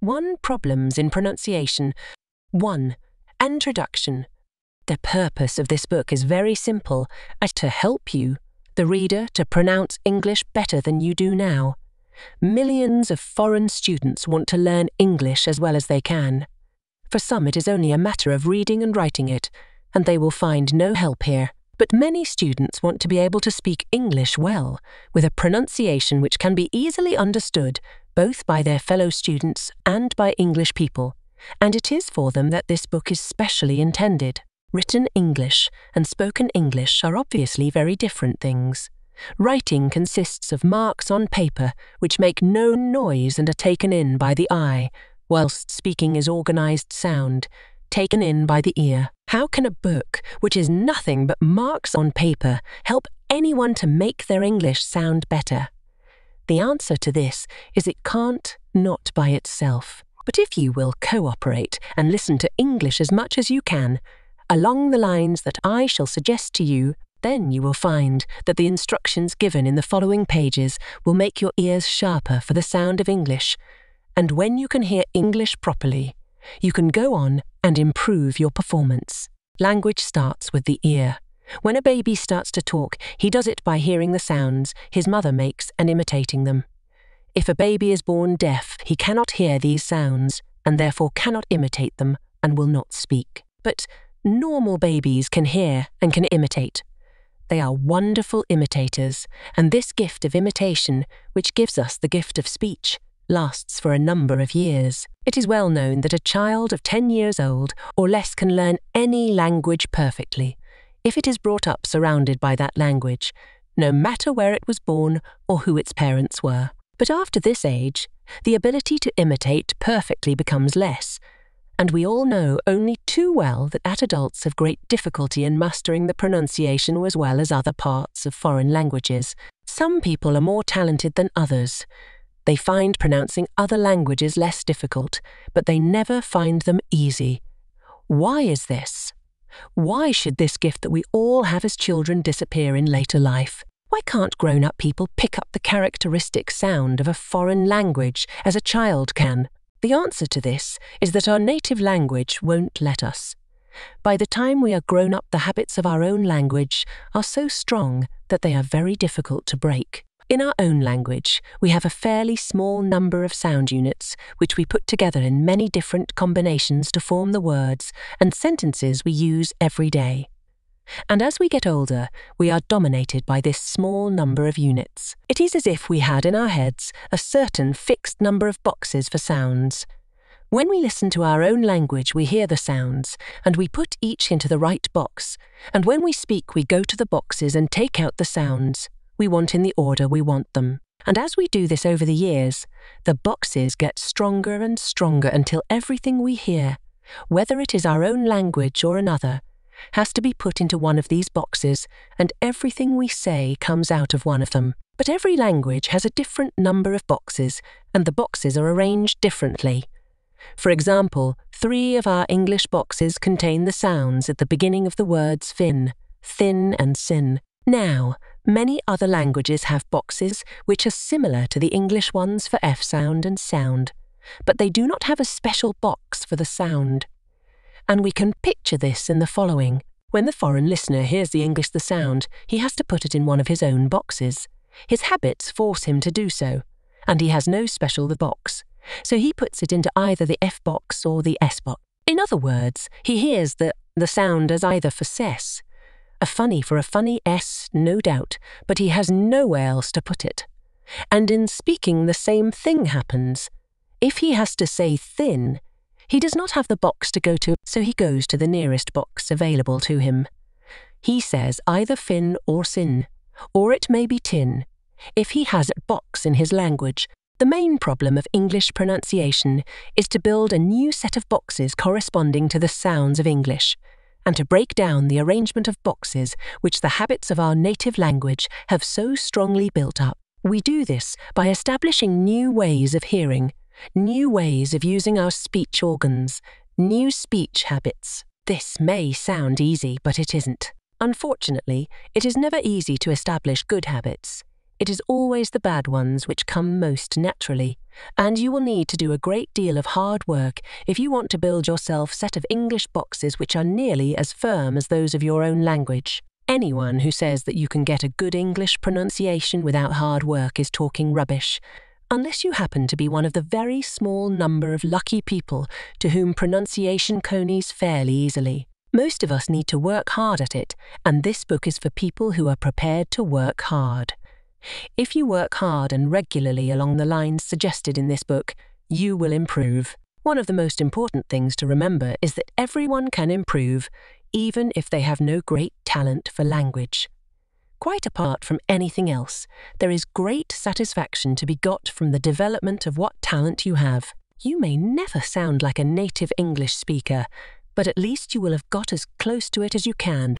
1 Problems in Pronunciation. 1. Introduction. The purpose of this book is very simple, as to help you, the reader, to pronounce English better than you do now. Millions of foreign students want to learn English as well as they can. For some it is only a matter of reading and writing it, and they will find no help here. But many students want to be able to speak English well, with a pronunciation which can be easily understood both by their fellow students and by English people, and it is for them that this book is specially intended. Written English and spoken English are obviously very different things. Writing consists of marks on paper which make no noise and are taken in by the eye, whilst speaking is organised sound, taken in by the ear. How can a book, which is nothing but marks on paper, help anyone to make their English sound better? The answer to this is it can't, not by itself. But if you will cooperate and listen to English as much as you can, along the lines that I shall suggest to you, then you will find that the instructions given in the following pages will make your ears sharper for the sound of English, and when you can hear English properly, you can go on and improve your performance. Language starts with the ear. When a baby starts to talk, he does it by hearing the sounds his mother makes and imitating them. If a baby is born deaf, he cannot hear these sounds, and therefore cannot imitate them and will not speak. But normal babies can hear and can imitate. They are wonderful imitators, and this gift of imitation, which gives us the gift of speech, lasts for a number of years. It is well known that a child of 10 years old or less can learn any language perfectly, if it is brought up surrounded by that language, no matter where it was born or who its parents were. But after this age, the ability to imitate perfectly becomes less, and we all know only too well that adults have great difficulty in mastering the pronunciation as well as other parts of foreign languages. Some people are more talented than others. They find pronouncing other languages less difficult, but they never find them easy. Why is this? Why should this gift that we all have as children disappear in later life? Why can't grown-up people pick up the characteristic sound of a foreign language as a child can? The answer to this is that our native language won't let us. By the time we are grown up, the habits of our own language are so strong that they are very difficult to break. In our own language, we have a fairly small number of sound units which we put together in many different combinations to form the words and sentences we use every day. And as we get older, we are dominated by this small number of units. It is as if we had in our heads a certain fixed number of boxes for sounds. When we listen to our own language, we hear the sounds, and we put each into the right box, and when we speak, we go to the boxes and take out the sounds we want in the order we want them. And as we do this over the years, the boxes get stronger and stronger until everything we hear, whether it is our own language or another, has to be put into one of these boxes, and everything we say comes out of one of them. But every language has a different number of boxes, and the boxes are arranged differently. For example, 3 of our English boxes contain the sounds at the beginning of the words fin, thin and sin. Now, many other languages have boxes which are similar to the English ones for F sound and sound, but they do not have a special box for the sound. And we can picture this in the following. When the foreign listener hears the English the sound, he has to put it in one of his own boxes. His habits force him to do so, and he has no special box, so he puts it into either the F box or the S box. In other words, he hears the sound as either for cess, a funny for a funny S, no doubt, but he has nowhere else to put it. And in speaking, the same thing happens. If he has to say thin, he does not have the box to go to, so he goes to the nearest box available to him. He says either fin or sin, or it may be tin, if he has a box in his language. The main problem of English pronunciation is to build a new set of boxes corresponding to the sounds of English, and to break down the arrangement of boxes which the habits of our native language have so strongly built up. We do this by establishing new ways of hearing, new ways of using our speech organs, new speech habits. This may sound easy, but it isn't. Unfortunately, it is never easy to establish good habits. It is always the bad ones which come most naturally, and you will need to do a great deal of hard work if you want to build yourself a set of English boxes which are nearly as firm as those of your own language. Anyone who says that you can get a good English pronunciation without hard work is talking rubbish, unless you happen to be one of the very small number of lucky people to whom pronunciation conies fairly easily. Most of us need to work hard at it, and this book is for people who are prepared to work hard. If you work hard and regularly along the lines suggested in this book, you will improve. One of the most important things to remember is that everyone can improve, even if they have no great talent for language. Quite apart from anything else, there is great satisfaction to be got from the development of what talent you have. You may never sound like a native English speaker, but at least you will have got as close to it as you can.